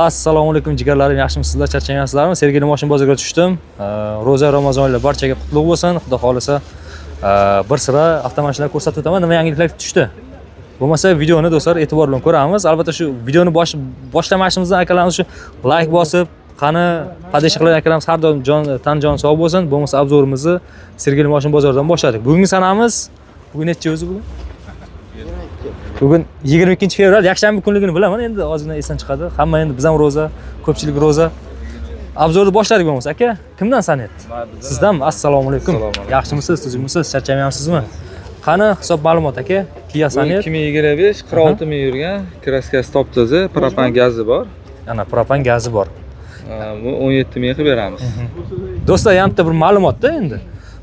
Assalomu alaykum jigarlarim, yaxshimisizlar? Charchamayapsizlarmi? Sergeli mashina bozoriga tushdim. Ro'za Ramazon oylar barchaga qutlug' bo'lsin. Xudo xolisa bir sira avtomashinalar ko'rsatib o'taman. Nima yangiliklar tushdi? Bo'lmasa videoni do'stlar e'tibor bilan ko'ramiz. Albatta shu videoni boshlamasimizdan akalarimiz shu like bosib, qani podeshka qilgan akalarimiz har doim tan jon sog' bo'lsin. Bo'lmasa obzorimizni Sergeli mashina bozoridan boshladik. Bugungi sanamiz bugun necha o'zi bugun? Bugun 22-fevral, yakshanba kunligini bilaman, endi ozgina esdan chiqadi. Hamma endi biz ham ro'za, ko'pchilik ro'za. Obzorni boshladik bo'lmasa, aka. Kimdan sanayapti? Sizdanmi? Assalomu alaykum. Yaxshimisiz, tuzukmisiz? Charchamayapsizmi? Qani hisob ma'lumot aka? Kia Sonet 2025 46 ming yurgan, kraskasi top toza, propan gazi bor. Ana propan gazi bor. Bu 17 ming qilib beramiz. Do'stlar, yana bir ma'lumotda endi.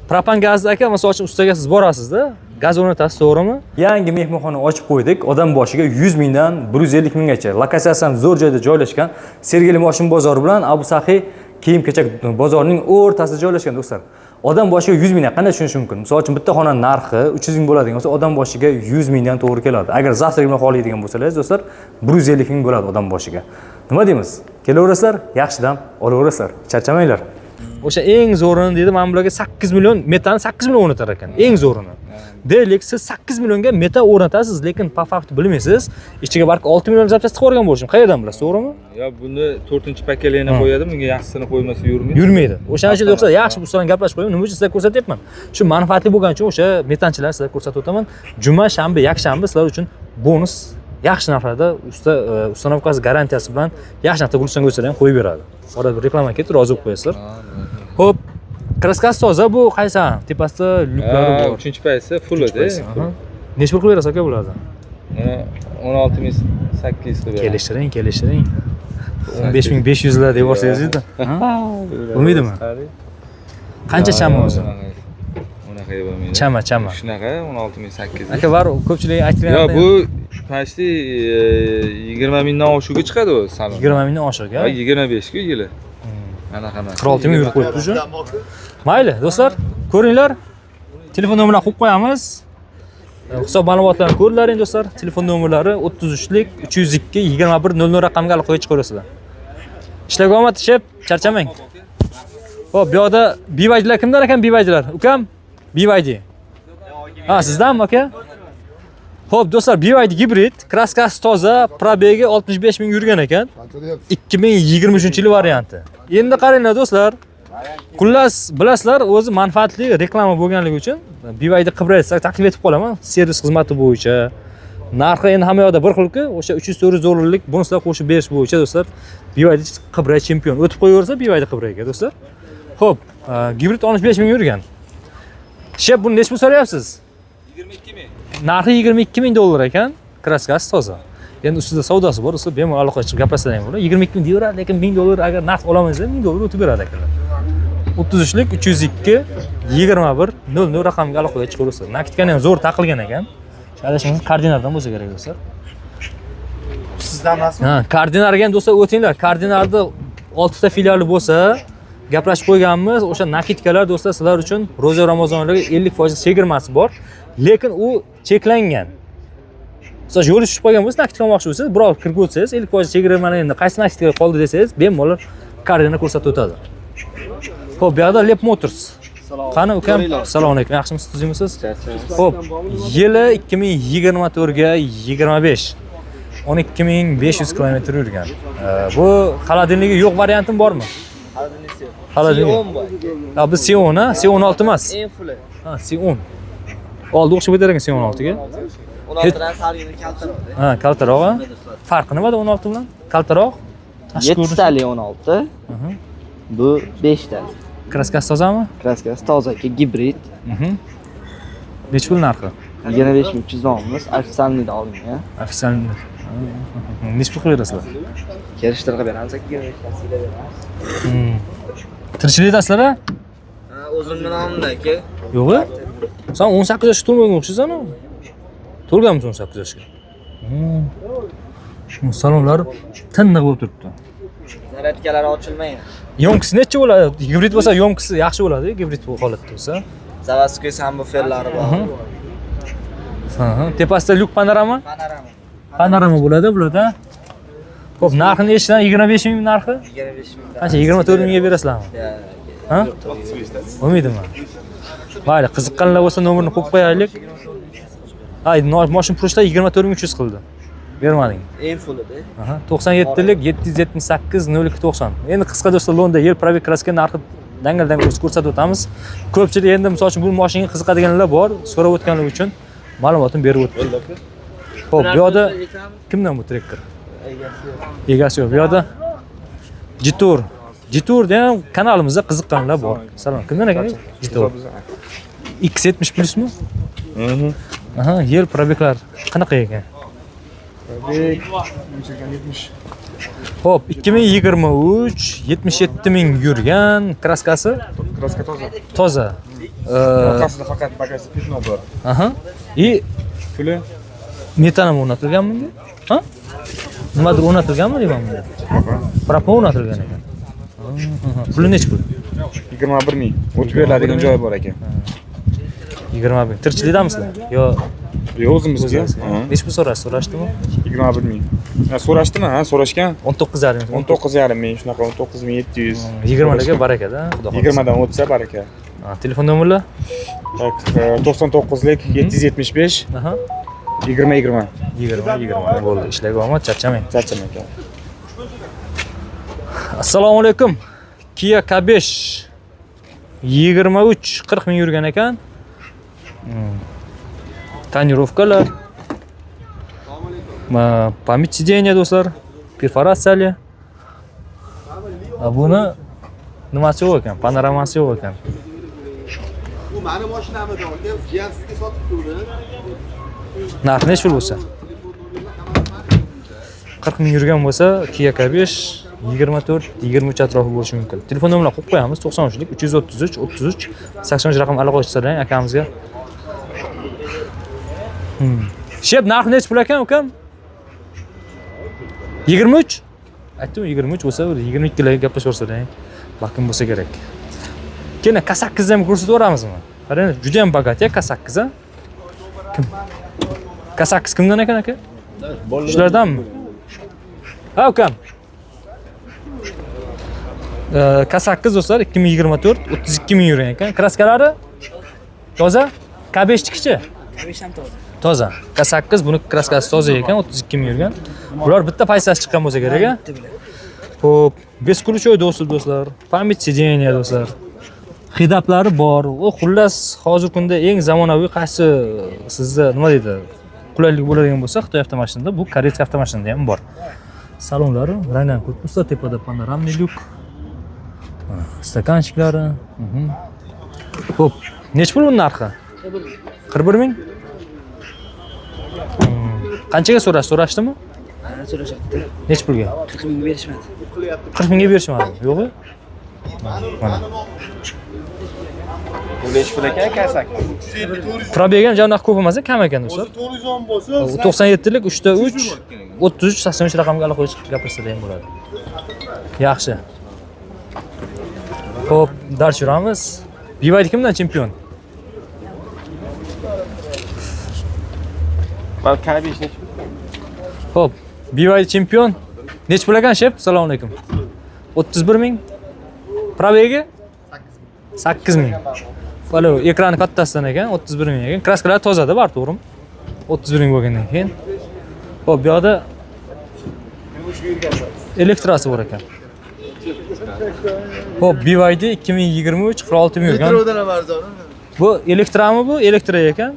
Propan gazni aka, masalan uchun ustaga siz borasiz-da, gaz o'rnatasiz, to'g'rimi? Yangi mehmonxona ochib qo'ydik. Odam boshiga 100 mingdan 150 minggacha. Lokatsiyasi ham zo'r joyda joylashgan. Sergeli mashina bozori bilan Abu Sahiy kiyim-kechak bozorining o'rtasida joylashgan do'stlar. Odam boshiga 100 mingdan qanday tushunish mumkin? Masalan uchun bitta xona narxi 300 ming bo'ladigan bo'lsa, odam boshiga 100 mingdan to'g'ri keladi. Agar zavtrak bilan xohlaydigan bo'lsangiz, do'stlar, 150 ming bo'ladi odam boshiga. Nima deymiz? Kelaverasizlar, yaxshidan olaverasizlar. Charchamanglar. O'sha eng zo'rini dedi, men bularga 8 million metani 8 million o'rnatar ekan. Eng zo'rini. Deylik, siz 8 millionga meta o'rnatasiz, lekin po fakti bilmaysiz. Ichiga balki 6 million zapchast qo'ygan bo'lishim. Qayerdan bilasiz, to'g'rimi? Yo, buni 4-pakeligini qo'yadi, bunga yaxshisini qo'ymasa yurmaydi. Yurmaydi. O'shaning uchun do'stlar, yaxshi ustalarni gaplashib qo'yaman. Nima uchun sizlarga ko'rsatyapman? Shu manfaatli bo'lgani uchun o'sha metanchilarni sizlarga ko'rsatib o'taman. Juma, shanba, yakshanba sizlar uchun bonus yaxshi narxlarda ustanovkasi garantiyasi bilan yaxshi narxda gulistonga o'tsa ham qo'yib beradi. Orada bir reklama ketib, rozi bo'lib qo'yasizlar. Xo'p, kraskasi toza, bu qaysi? Tepasida lyuklari bor. 3-paysi full edi. Necha pul qo'yasiz aka bulardan? 16800 qilib beramiz. Kelishtiring. 15500 lar deb borsangiz edi. Bo'lmaydimi? Qancha chama o'zi? Unaqa bo'lmaydi. Chama. Shunaqa 16800. Aka bor, ko'pchilik aytgan. Yo, bu pashti 20 mingdan oshiqga chiqadi u salon. 20 mingdan oshiqga? 25 ku yili. Anaqa emas. 46 ming yurib qo'yibdi shu. Mayli, do'stlar, ko'ringlar. Telefon nomerini qo'yib qo'yamiz. Hisob ma'lumotlarini ko'ringlaring do'stlar. Telefon nomerlari 33lik 302 2100 raqamga aloqaga chiqaverasizlar. Ishlarga omad ishib, charchamang. Xo'p, bu yoqda BYD'lar kimlar ekan BYD'lar? Ukam? BYD. Ha, sizdanmi aka? Xo'p, do'stlar, BYD gibrid, kraskasi toza, probegi 65 ming yurgan ekan. 2023-yil varianti. Endi qaranglar do'stlar. Xullas, bilasizlar, o'zi manfaatli reklama bo'lganligi uchun BYD Qibrayda taklif etib qolaman, servis xizmati bo'yicha. Narxi endi hamma yoqda bir xil-ku, o'sha 300-400 dollarlik bonuslar qo'shib berish bo'yicha do'stlar, BYD Qibray chempion. O'tib qo'yaversa BYD Qibrayga do'stlar. Xo'p, gibrid 65 ming yurgan. Shep, buni nechta so'rayapsiz? 22 ming. Narxi 22 ming dollar ekan, kraskasi toza. Endi ustida savdosi bor, do'stlar, bemalol aloqaga chiqib gaplashsang bo'ladi. 22 ming deyveradi, lekin 1000 dollar agar naqd olamangiz, 1000 dollar o'tib beradi akalar. 33lik 302 2100 raqamga aloqaga chiqaverasiz. Naktkani ham zo'r taqilgan ekan. Adashingiz koordinatdan bo'lsa kerak do'stlar. Sizdan emasmi? Ha, koordinatga ham do'stlar o'tinglar. Koordinatda 6 ta filiali bo'lsa, gaplashib qo'yganmiz. O'sha nakitkalar do'stlar sizlar uchun Ro'za Ramazonlarga 50% chegirmasi bor, lekin u cheklangan. Siz yo'l tushib qolgan bo'lsa, nakit olmoqchi bo'lsangiz, biror kirib o'tsangiz, 50% chegirmani endi qaysi nakitga qoldi desangiz, bemalol koordinat ko'rsatib o'tadi. Xo'p, bu yoqda Lep Motors. Qani ukam, assalomu alaykum. Yaxshimisiz, tuzukmisiz? Xo'p, yili 2024 ga 25. 12500 kilometr yurgan. Bu xolodilnigi yo'q variantim bormi? Xolodilnik bor. Ha, bu C10 ha, C16 emas. Enfuli. Ha, C10. Oldi o'xshab o'tadigan C16 ga. 16 dan sargini kaltaroq. Ha, kaltaroq. Farqi nimada 16 bilan? Kaltaroq. 7 tali 16. Bu 5 tali. Kraskasi tozami? Kraskasi toza, gibrid. Necha pul narxi? 25300 olamiz, ofitsialni olingan. Ofitsialni. Necha pul qilyapsizlar? Kelishtirib beramiz, 25 tasida beramiz. Tirikchilikdasizlar-a? Ha, o'zimning nomimda aka. Yo'q-a? Sen 18 yoshga to'lmagan o'xshaysan-ku. To'lganmisiz 18 yoshga? Shu salonlar tindiq bo'lib turibdi. Zaryadkalari ochilmaydi. Yomkisi necha bo'ladi? Gibrid bo'lsa yomkisi yaxshi bo'ladi, gibrid holatda bo'lsa. Zavodskiy sambuferlari bor. Tepasida lyuk panorama? Panorama. Panorama bo'ladi bularda. Xo'p, narxini eshitgan 25 ming narxi? 25 ming. Qancha 24 mingga berasizlarmi? Ha? Bo'lmaydimi? Mayli, qiziqqanlar bo'lsa nomerni qo'yib qo'yaylik. Hay, mashina pushlar 24 ming 300 qildi. Bermading. Eng fullida. Aha, 97lik 778 0290. Endi qisqa do'stlar London yil probek kraska narxi dangal ko'rsatib o'tamiz. Ko'pchilik endi misol uchun bu mashinaga qiziqadiganlar bor, so'rab o'tganligi uchun ma'lumotni berib o'tdik. Xo'p, bu yerda kimdan bu trektor? Egasi yo'q. Bu yerda Jitur ham kanalimizda qiziqqanlar bor. Salom. Kimdan ekan? Jitur. X70 plusmi? Aha, yil probeklar qanaqa ekan? Probek 70. Xo'p, 2023 77 ming yurgan, kraskasi Kraska toza. toza. Orqasida faqat bagajda pivno bor. Aha. Puli Metan ham o'rnatilganmi bunga? Ha? Nimadir o'rnatilganmi deyman bunga? Propan o'rnatilgan ekan. Puli necha pul? 21 ming. O'tib beriladigan joyi bor ekan. 20 ming. Tirchilikdamisizlar? Yo, O'zimizga. necha pul so'rashdimi? 21 ming. So'rashdimi? Ha, so'rashgan. 19,5 ming. 19,5 ming, shunaqa 19,700. 20 larga barakada, xudo xohlasa. 20 dan o'tsa baraka. Telefon nomerlar? Tak, 99lik 775 Aha. 20. 20 bo'ldi. Ishlaga omad, charchamang. Charchamang aka. Assalomu alaykum. Kia K5 23 40 ming yurgan ekan. Tonirovkalar. Pamять сидения do'stlar. Perforatsiyali. Buni nimasi yo'q ekan? Panoramasi yo'q ekan. Bu meni mashinamda aka, jiyan sizga sotib turdi. Narxi necha pul bo'lsa? 40 ming yurgan bo'lsa, Kia K5 24-23 atrofi bo'lishi mumkin. Telefon nomerini qo'yib qo'yamiz. 93lik 333 33 80 raqam aloqa qilishsalar akamizga. Shep, narxi necha pul ekan, ukam? 23? Aytdim 23 bo'lsa, 22 larga gaplashib balkim bo'lsa kerak. Keyin K8 ham ko'rsatib yuboramizmi? Qarang, juda ham bogat ya K8 a. Kim? K8 kimdan ekan aka? Shulardanmi? Ha, ukam. K8 do'stlar 2024 32 ming yurgan ekan. Kraskalari toza? K5 chiqishi? K5 ham toza. Toza. K8 buni kraskasi toza ekan, 32 ming yurgan. Bular bitta paysasi chiqqan bo'lsa kerak a. Xo'p, beskuluchoy do'stlar. Pamять сидения do'stlar. Hidaplari bor. O xullas hozirgi kunda eng zamonaviy qaysi sizda nima deydi? Qulaylik bo'ladigan bo'lsa, Xitoy avtomashinada bu Koreys avtomashinada ham bor. Salonlari rangdan ko'rsa, tepada panoramli lyuk. Stakanchiklari. Xo'p, nech pul bu narxi? 41 ming? Qanchaga so'rashdimi? Ha, so'rashyapti. Nech pulga? 40 ming berishmadi. 40 mingga berishmadi. Yo'qmi? Mana. Bu necha pul ekan kasak? Probeg ham janoq ko'p emas, kam ekan do'stlar. 410 bo'lsa, 97lik 3 ta 3 33 83 raqamga aloqa qilib gapirsa ham bo'ladi. Yaxshi. Xo'p, dars yuramiz. BYD kimdan chempion? Mana K5 necha? Xo'p, BYD chempion. Nech pul ekan, shef? Assalomu alaykum. 31 ming. Probegi? 8 ming. Mana ekrani kattasidan ekan, 31 ming ekan. Kraskalar tozada bor, to'g'rimi? 31 ming bo'lgandan keyin. Xo'p, bu yerda elektrasi bor ekan. Xo'p, BYD 2023 46 ming yurgan. metrodan ham arzon. Bu elektrami bu? Elektro ekan.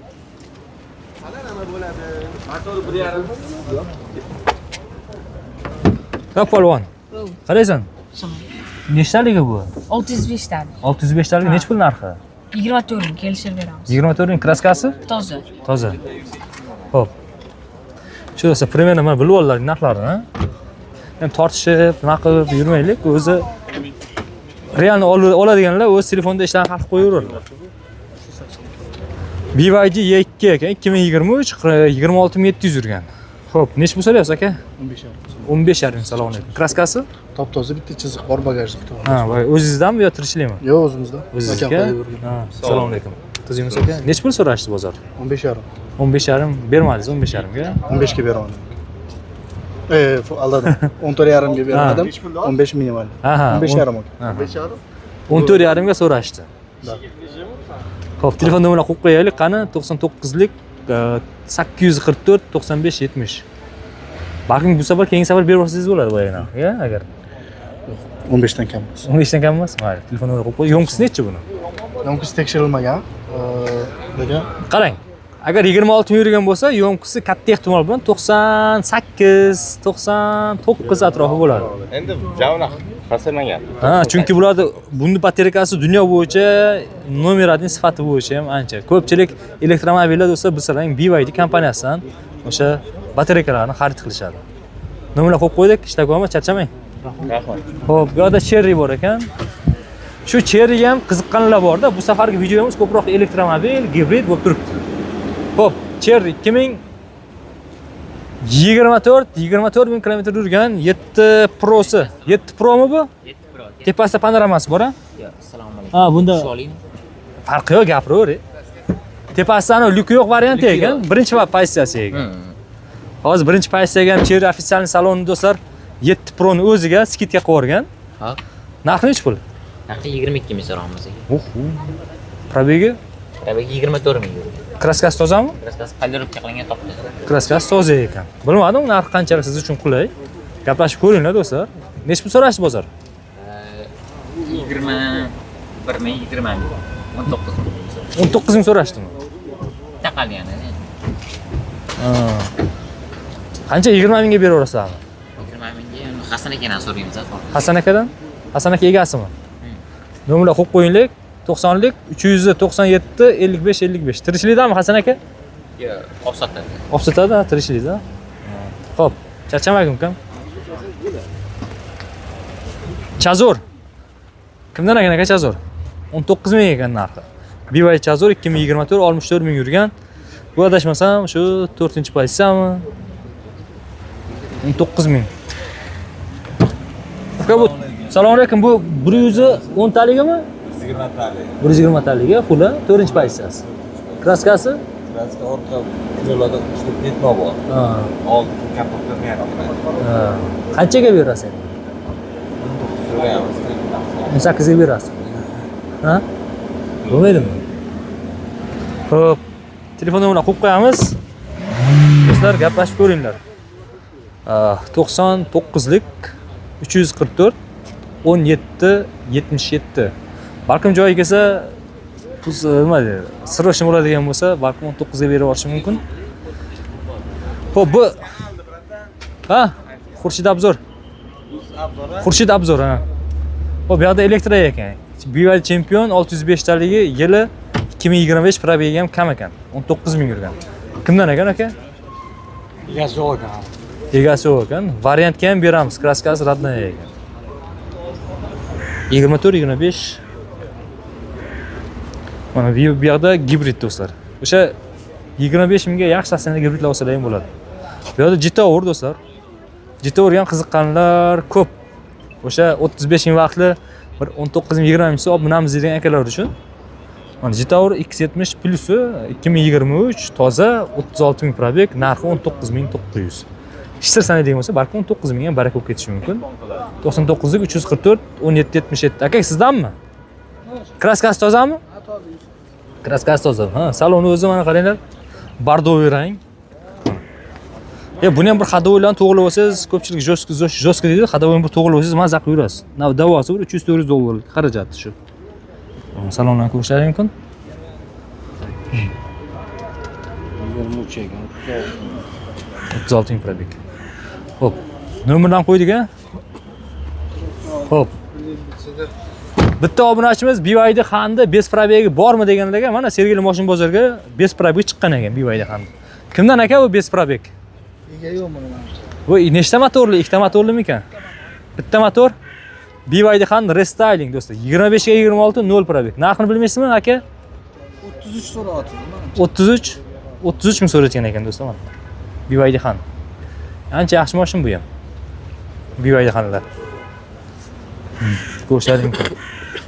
Ha, polvon. Qaraysan? Nechtaligi bu? 605 talik. 605 talik nech pul narxi? 24 ming kelishib beramiz. 24 ming kraskasi? Toza. Toza. Xo'p. Shu bo'lsa, примерно mana bilib olinglar narxlarini, ha? Ham tortishib, nima qilib yurmaylik, o'zi realni oladiganlar o'z telefonda ishlarni hal qilib qo'yaveradilar. BYD Y2 ekan, 2023 26700 yurgan. Xo'p, nech pul so'rayapsiz aka? 15,5 ming. Assalomu alaykum. Kraskasi? Top-toza bitta chiziq bor bagajlikda. Ha, voy, o'zingizdanmi yo tirishlikmi? Yo'q, o'zimizda. O'zingizga? Ha, assalomu alaykum. Tuzingmiz aka? Nech pul so'rashdi bozor? 15,5. 15,5 bermadingiz 15,5 ga? 15 ga beraman. Aldadim. 14,5 ga bermadim. 15 minimal. Aha. 15,5 aka. 14,5 ga so'rashdi. Xo'p, telefon nomerini qo'yib qo'yaylik. Qani 99lik 844 95 70. Balkim bu safar keyingi safar berib olsangiz bo'ladi boyagina. Ya, agar 15 dan kam emas. 15 dan kam emas. Mayli, telefon nomerini qo'yib qo'y. Yomkisi nechi buni? Yomkisi tekshirilmagan. Lekin Qarang. Agar 26 ming yurgan bo'lsa, yomkisi katta ehtimol bilan 98, 99 atrofi bo'ladi. Endi javna pasalmagan. Ha, chunki bularda bunda batareyasi dunyo bo'yicha nomeradining sifati bo'yicha ham ancha. Ko'pchilik elektromobillar bo'lsa, bilasizlar, BYD kompaniyasidan o'sha batareykalarni xarid qilishadi. Nomerlar qo'yib qo'ydik, ishlab qo'yamiz, charchamang. Rahmat. Xo'p, bu yerda Cherry bor ekan. Shu Cherryga ham qiziqqanlar bor-da. Bu safargi videomiz ko'proq elektromobil, gibrid bo'lib turibdi. Xo'p, Cherry 24 ming kilometr yurgan 7 Pro'si. 7 Pro'mi bu? 7 Pro. Tepasida panoramasi bor-a? Yo'q, assalomu alaykum. Ha, bunda Sholing. farqi yo'q, gapiravering. Tepasida lyuki yo'q varianti ekan, birinchi pozitsiyasi ekan. Hozir birinchi pozitsiyaga ham Cherry ofitsialniy saloni do'stlar 7 Pro'ni o'ziga skidga qo'yib yuborgan. Ha. Narxi nechi pul? Narxi 22 ming so'raymiz. Probegi? Probegi 24 ming euro. Kraskasi tozami? Kraskasi polirovka qilingan topdi. Kraskasi toza ekan. Bilmadim, narxi qanchalik siz uchun qulay. Gaplashib ko'ringlar do'stlar. Necha pul so'rashdi bozor? 21 ming, 20 ming. 19 ming. 19 ming so'rashdimi? Taqalgan. Qancha 20 mingga beraverasizlarmi? 20 mingga Hasan akadan so'raymiz hozir. Hasan akadan? Hasan aka egasimi? Nomerlar qo'yib qo'yinglar. 90lik 397 55 55. Tirishlikdami Hasan aka? Yo'q, offsatadi. Offsatadi, tirishlikda. Xo'p, charchamagin ukam. Chazor. Kimdan ekan aka Chazor? 19 ming ekan narxi. BYD Chazor 2024 64 ming yurgan. Bu adashmasam shu 4-pozitsiyami? 19 ming. Uka bu Assalomu alaykum. Bu 110 taligimi? 120 talik. 120 taliga puli 4-pozitsiyasi. Kraskasi? Kraska orqa yo'lda ishlab ketma bor. Ha. Old kapotlar men. Ha. Qanchaga berasiz? 18 ga berasiz. Ha? Bo'lmaydimi? Xo'p. Telefon nomerini qo'yib qo'yamiz. Do'stlar, gaplashib ko'ringlar. 99lik 344 17 77. Balkim joyi kelsa, nima deydi? Sirroshim bo'ladigan bo'lsa, balkim 19 ga berib yuborishi mumkin. Xo'p, bu ha, Xurshid Abzor. Xurshid Abzor, ha. Xo'p, bu yerda elektro ekan. BYD Champion 605 taligi yili 2025 probegi ham kam ekan. 19 ming yurgan. Kimdan ekan aka? egasi yo'q ekan. Egasi yo'q ekan. Variantga ham beramiz. Kraskasi radnoy ekan. 24-25. Mana bu yerda gibrid do'stlar. O'sha 25 mingga yaxshi aslida gibridlar olsalar ham bo'ladi. Bu yerda Jitover do'stlar. Jitover ham qiziqqanlar ko'p. O'sha 35 ming vaqtli bir 19 ming 20 ming so'm minamiz degan akalar uchun. Mana Jitover X70 plusi 2023 toza 36 ming probeg, narxi 19 ming 900. Ishtir sanaydigan bo'lsa, balki 19 ming ham baraka bo'lib ketishi mumkin. 99lik 344 17 77. Aka, sizdanmi? Kraskasi tozami? Kraskasi toza. Ha, saloni o'zi mana qaranglar. Bordoviy rang. Buni ham bir xadoviy to'g'rilab olsangiz, ko'pchilik jo'ska deydi. Xadoviy bir to'g'rilab olsangiz maza qilib yurasiz. Davosi bir 300-400 dollarlik xarajati shu. Salondan ko'rishlari mumkin. 23 ekan. 36 ming probeg. Xo'p, nomerdan qo'ydik-a? Xo'p. Bitta obunachimiz BYD Xanda bez probegi bormi deganlarga mana Sergeli Moshin bozorga bez probeg chiqqan ekan BYD Xanda. Kimdan aka bu bez probeg? Ega yo'qmi nima? Bu nechta motorli? Ikkita motorlimi ekan? Bitta motor. BYD Xanda restyling do'stlar. 25 ga 26 0 probeg. Narxini bilmaysizmi aka? 33 so'rayapti. 33 ming so'rayotgan ekan do'stlar mana. BYD Xanda. Ancha yaxshi mashin bu ham. BYD Xandalar. Ko'rsatib mumkin.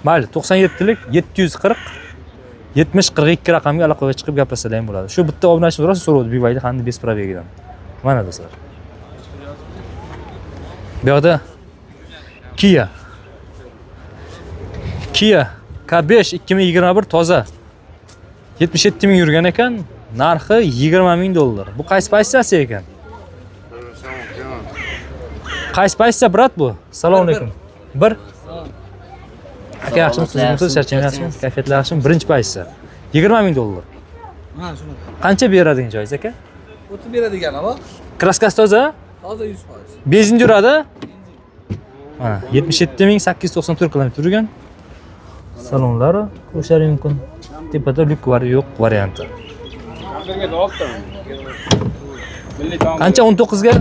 Mayli, 97lik 740 7042 raqamga aloqaga chiqib gaplashsalar ham bo'ladi. Shu bitta obunachimiz rosa so'radi BYD Xanda bez probegidan. Mana do'stlar. Bu yoqda Kia K5 2021 toza. 77 ming yurgan ekan, narxi 20 ming dollar. Bu qaysi pozitsiyasi ekan? Qaysi pozitsiya brat bu? Assalomu alaykum. Bir. Aka yaxshimisiz? Charchamayapsizmi? Kayfiyatlar yaxshimi? Birinchi pozitsiya. 20 ming dollar. Ha, shunaqa. Qancha beradigan joyingiz aka? O'tib beradigan ama. Kraskasi toza? Hozir 100%. Benzin yuradi? Mana 77.894 km yurgan. Salonlari qo'shar mumkin. Tepada lyuk var yo'q varianti. Qancha 19 ga?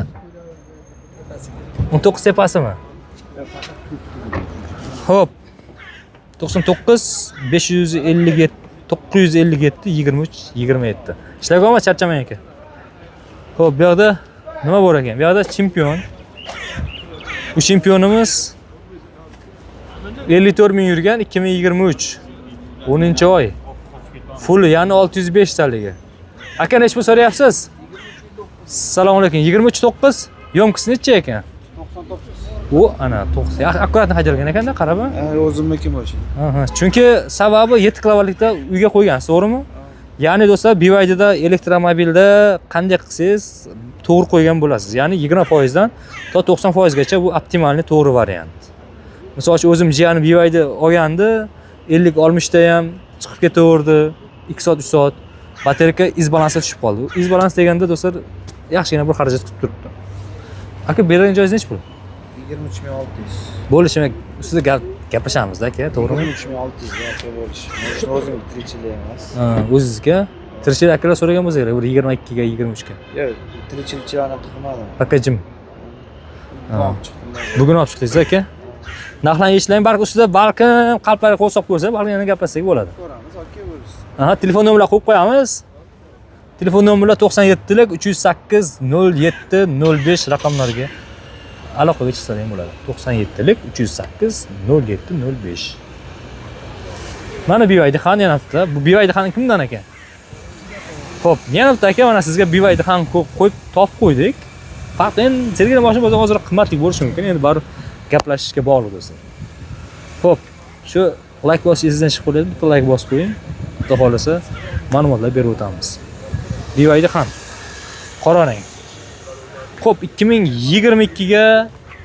19 tepasimi? Hop. 99 557 957 23 27. Ishlaganmi charchamang aka. Hop, bu yoqda nima bor ekan? Bu yoqda chempion. Bu chempionimiz 54 ming yurgan 2023 10-oy. Full ya'ni 605 taligi. Aka nech pul so'rayapsiz? Assalomu alaykum. 23.9 yomkisi necha ekan? 99. U ana 9. Yaxshi akkuratni hajalgan ekanda, qarab. O'zimniki mashina. Aha, chunki sababi 7 kilovatlikda uyga qo'ygan, to'g'rimi? Ya'ni do'stlar, BYDda elektromobilda qanday qilsangiz to'g'ri qo'ygan bo'lasiz. Ya'ni 20% dan to 90% gacha bu optimalni to'g'ri variant. Misol uchun o'zim jiyanim BYD olgandi, 50-60 da ham chiqib ketaverdi. 2 soat, 3 soat batareyka izbalansga tushib qoldi. Izbalans deganda do'stlar yaxshigina bir xarajat qilib turibdi. Aka, beradigan joyingiz nech pul? 23600. Bo'lishi, ustida gaplashamiz-da aka, to'g'rimi? 23600 yo'q bo'lish. Mashina o'zim tirikchilik emas. Ha, o'zingizga tirikchilik akalar so'ragan bo'lsa kerak, bir 22 ga 23 ga. Yo'q, tirikchiliklarni qilmadim. Pakajim. Olib chiqdim. Bugun olib chiqdingiz aka. Narxlarni eshitlang, balki ustida balkim qalblarga qo'l solib ko'rsa, balki yana gaplashsak bo'ladi. Ko'ramiz, aka bo'lsin. Aha, telefon nomerlarini qo'yib qo'yamiz. Telefon nomerlar 97lik 308 07 05 raqamlarga aloqaga chiqsalaring bo'ladi. 97lik 308 07 05. Mana BYD Xan yana bitta. Bu BYD Xan kimdan ekan? Xo'p, yana bitta aka, mana sizga BYD Xan qo'yib topib qo'ydik. Faqat endi sergina mashina bo'lsa hozir qimmatli bo'lishi mumkin. Endi baribir gaplashishga bog'liq do'stlar. Xo'p, shu like bosishingizdan chiqib qoladi. Bitta like bosib qo'ying. Xudo xolasa ma'lumotlar berib o'tamiz. BYD Xan qora rang. Xo'p, 2022 ga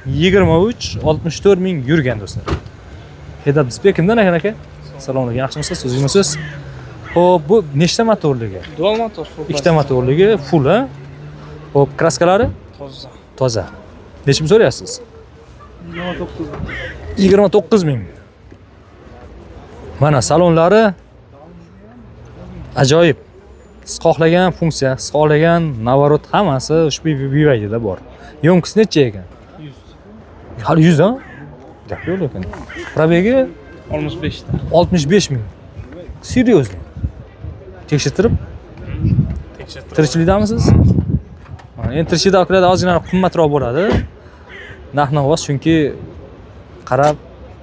23 64 ming yurgan do'stlar. Head-up display kimdan ekan aka? Assalomu alaykum, yaxshimisiz? O'zingizmisiz? Xo'p, bu nechta motorligi? Dual motor, full. Ikkita motorligi, full ha? Xo'p, kraskalari? Toza. Toza. Nechta so'rayapsiz? 29. 29 ming. Mana salonlari ajoyib. Siz xohlagan funksiya, siz xohlagan navorot hammasi ushbu BYDda bor. Yomkisi necha ekan? 100. Hali 100 ha? Gap yo'q lekin. Probegi 65 ta. 65 ming. Seriozli. Tekshirtirib? Tirikchilikdamisiz? Mana endi tirikchilikda akkurat ozgina qimmatroq bo'ladi. Narx-navos chunki qarab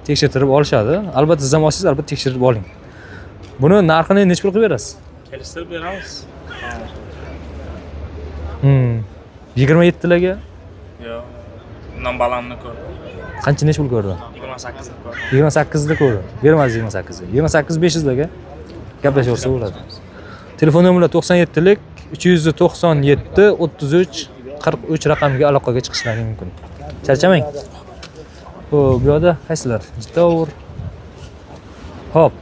tekshirtirib olishadi. Albatta siz ham olsangiz, albatta tekshirib oling. Buni narxini nech pul qilib berasiz? Kelishtirib beramiz. 27 larga? Yo'q. Undan balandni ko'rdim. Qancha nech pul ko'rdi? 28 ni ko'rdim. 28 da ko'rdi. Bermadi 28 ga. 28 500 larga gaplashaversa bo'ladi. Telefon nomerlar 97 lik 397 33 43 raqamiga aloqaga chiqishlaring mumkin. Charchamang. Xo'p, bu yoqda qaysilar? Jitovur. Hop.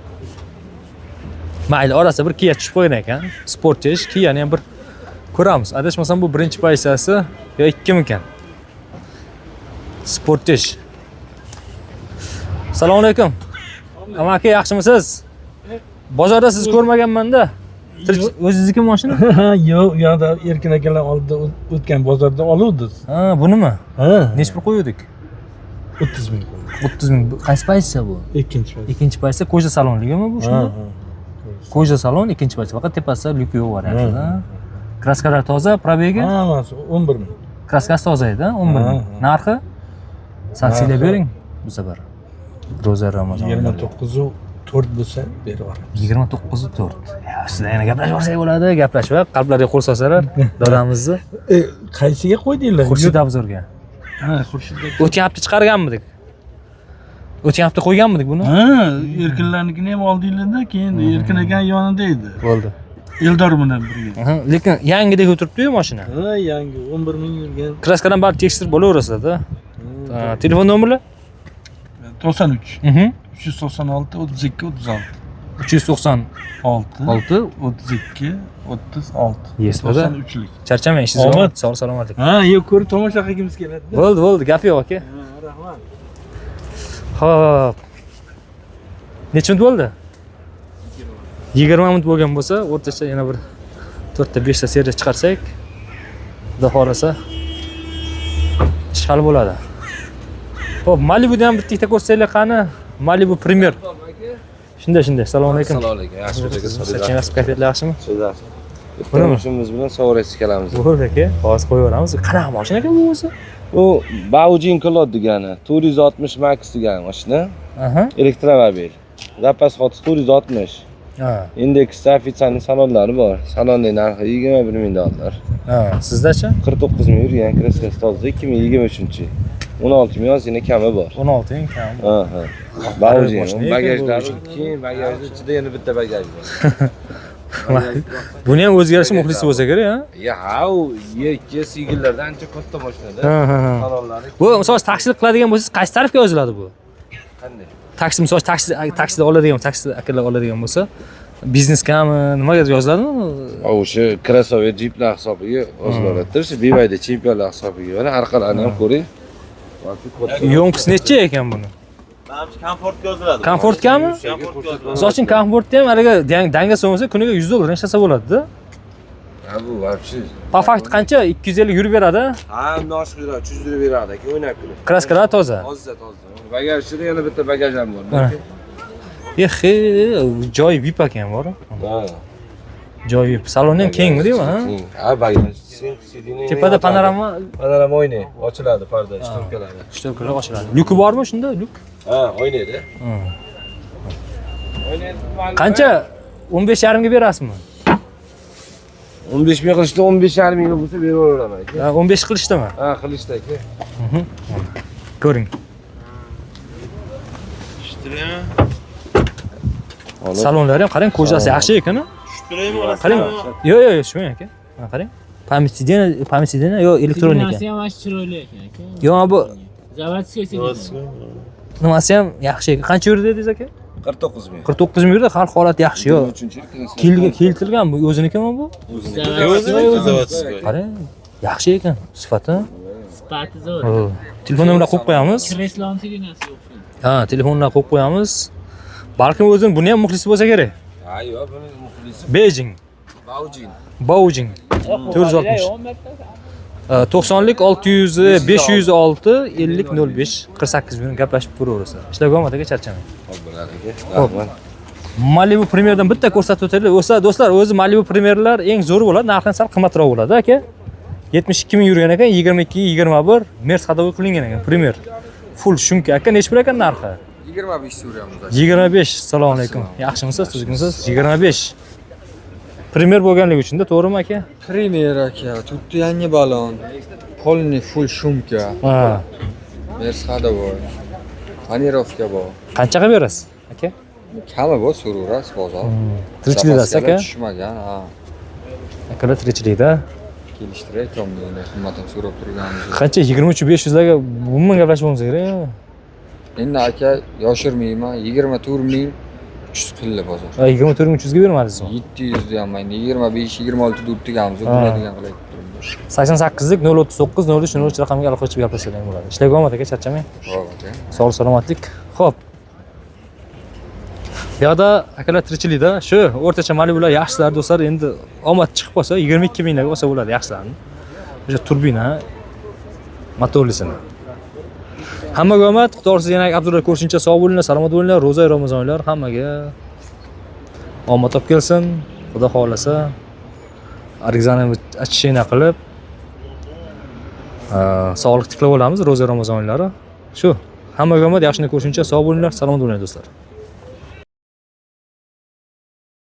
Mayli, orasida bir Kia tushib qo'ygan ekan. Sportage, Kia'ni ham bir ko'ramiz. Adashmasam bu birinchi pozitsiyasi yo ikkimikan. Sportage. Assalomu alaykum. Amaki, yaxshimisiz? Bozorda siz ko'rmaganman-da. O'zingizniki mashina? Yo'q, u yoqda Erkin akalar oldida o'tgan bozorda oluvdik. Ha, bunimi? Ha. Nech pul qo'ydik? 30 ming. 30 ming. Qaysi pozitsiya bu? Ikkinchi pozitsiya. Ikkinchi pozitsiya koja salonligimi bu shunda? Koja salon ikkinchi pozitsiya. Faqat tepasida lyuk yo'q variantida. Kraskalar toza, probegi? Hammasi 11 ming. Kraskasi toza edi, 11 ming. Narxi? Sanksiyalar bering bu safar. Roza Ramazon. 29 u 4 bo'lsa berib yuboraman. 29 u 4. Ya, sizlar yana gaplashib olsak bo'ladi, gaplashib, qalblarga qo'l solsalar, dadamizni. Qaysiga qo'ydinglar? Xurshid Abzorga. Ha, Xurshidda. O'tgan hafta chiqarganmidik. O'tgan hafta qo'yganmidik buni. Ha, erkinlarnikini ham oldinglarda, keyin erkin aka yonida edi. Bo'ldi. Eldor bilan birga. Aha, lekin yangidek o'tiribdi-yu mashina. Ha, yangi 11 ming yurgan. Kraskadan bari tekshirib bo'laverasizda. Telefon nomeri? 93 Mhm. 396 32 36. 396 6 32 36. Yes, 93lik. Charchamang ishingiz Omad. bilan. Sog' salomatlik. Ha, yo'q ko'rib tomosha qilgimiz keladi. Bo'ldi, gap yo'q aka. Rahmat. Xo'p. Necha minut bo'ldi? 20 minut bo'lgan bo'lsa, o'rtacha yana bir 4 ta 5 ta seriya chiqarsak, xudo xolasa ish hal bo'ladi. Xo'p, Malibu'ni ham bitta ko'rsanglar qani? Malibu Premier. Shunday. Assalomu alaykum. Assalomu alaykum. Yaxshi bo'lasiz. Sachin nasib kayfiyatlar yaxshimi? Sizlar. Bunimi? Ishimiz bilan Sovresiz kelamiz. Bo'ldi aka. Hozir qo'yaveramiz. Qanaqa mashina ekan bu o'zi? U Baujin Cloud degani, 460 Max degan mashina. Aha. Elektromobil. Zapas xoti 460. Ha. Indeksda ofitsialniy salonlari bor. Salonning narxi 21 ming dollar. Ha, sizdachi? 49 ming yurgan kraskasi toza 2023. 16 ming ozgina kami bor. 16 ming kam. Ha. Baujin. Mashina ekan, Bagajlari bu keyin bagajni ichida yana bitta bagaj bor. Buni ham o'zgarishi muxlisi bo'lsa kerak, ha? Ha, u yakka sigillardan ancha katta mashinada. Ha. Salonlari Bu misol taksilik qiladigan bo'lsangiz, qaysi tarafga yoziladi bu? qanday? Taksi misol taksida oladigan, taksi akalar oladigan bo'lsa, biznesgami, nimaga yoziladimi? O'sha crossover jiplar hisobiga o'zgaradi. Shu BYD chempionlar hisobiga mana orqalarini ham ko'ring. Yo'nqisi necha ekan buni? Menimcha komfortga yoziladi. Komfortkami? Misol uchun komfortda ham haliga danga so'masa kuniga 100 dollar ishlasa bo'ladi-da. Ha bu вообще. Po fakt qancha? 250 yurib beradi. Ha, nosh yuradi, 300 yurib beradi aka, o'ynab ko'ring. Kraskalar toza. Toza. Bagaj ichida yana bitta bagaj ham bor. Ehe, joy VIP ekan bor. Ha. Joy VIP. Salon ham kengmi deymi, ha? Ha, bagaj. Tepada panorama o'ynay, ochiladi parda, shtorkalari. shtorkalar ochiladi. Lyuki bormi shunda? Lyuk? Ha, o'ynaydi. Qancha? 15,5 ga berasizmi? 15 ming qilishda 15,5 ming bo'lsa beraveraman aka. 15 qilishdimi? Ha, qilishda aka. Ko'ring. Salonlari ham qarang, ko'jasi yaxshi ekan. Qarang. Yo'q, shunday aka. Mana qarang. Pamsidena yo elektronika. Nimasi ham chiroyli ekan aka. Yo'q, bu Zavodskiy. nimasi ham yaxshi ekan. Qancha yurdi dedingiz aka? 49 ming. 49 ming yurdi, xalq holati yaxshi. Yo'q. Keltirilgan bu o'zinikimi bu? Zavodskiy. Qarang, yaxshi ekan. Sifati. Sifati zo'r. Telefon nomerini qo'yib qo'yamiz. Kreslon signasi yo'q. Ha, telefonini qo'yib qo'yamiz. Balkim o'zim buni ham muxlisi bo'lsa kerak. Ha, yo'q, buni muxlisi Beijing. Baojin. 460. 90lik 600 506 50 05 48 minut gaplashib ko'raverasizlar. Ishlab olmadiga charchamang. Rahmat. Malibu Premierdan bitta ko'rsatib o'taylik. Do'stlar, o'zi Malibu Premierlar eng zo'ri bo'ladi, narxdan sal qimmatroq bo'ladi, aka. 72 ming yurgan ekan, 22 21 Mercedes hadovi qilingan ekan, Premier. Full shunka aka, necha pul ekan narxi? 25 so'rayapmiz. 25. Assalomu alaykum. Yaxshimisiz, tuzukmisiz? 25. Premier bo'lganligi uchun-da, to'g'rimi aka? Premier aka, tutdi yangi balon. Polni full shumka. Ha. Mercedes bor. Tonirovka bor. Qanchaga berasiz, aka? Kami bor, so'raverasiz bozor. Tirikchilikdasiz aka? Tushmagan, ha. Akalar tirikchilikda. Kelishtiraylik, endi qimmatini so'rab turganmiz. Qancha 23 500 larga umuman gaplashmoqimiz kerak. Endi aka, yoshirmayman, 24 ming 300 qildi bozor. 24 300 ga bermadingizmi? 700 deyapman, 25 26 deb o'tganmiz, bo'ladigan qilaylik turibmiz. 88lik 039 03 03 raqamiga aloqa qilib gaplashsanglar bo'ladi. Ishlab olmadi aka, charchamang. Xo'p aka. Sog' salomatlik. Xo'p. Bu yerda akalar tirikchilikda shu o'rtacha Malibular yaxshilar do'stlar, endi omad chiqib qolsa 22 ming larga olsa bo'ladi yaxshilarni. O'sha turbina motorlisini. Hammaga omad, Xudo xolasa yana Abdulla ko'rishuncha sog' bo'linglar, salomat bo'linglar, ro'za Ramazon oylari hammaga omad topib kelsin. Xudo xolasa arizani achishini qilib sog'lik tiklab olamiz ro'za Ramazon oylari. Shu. Hammaga omad, yaxshini ko'rishuncha sog' bo'linglar, salomat bo'linglar do'stlar.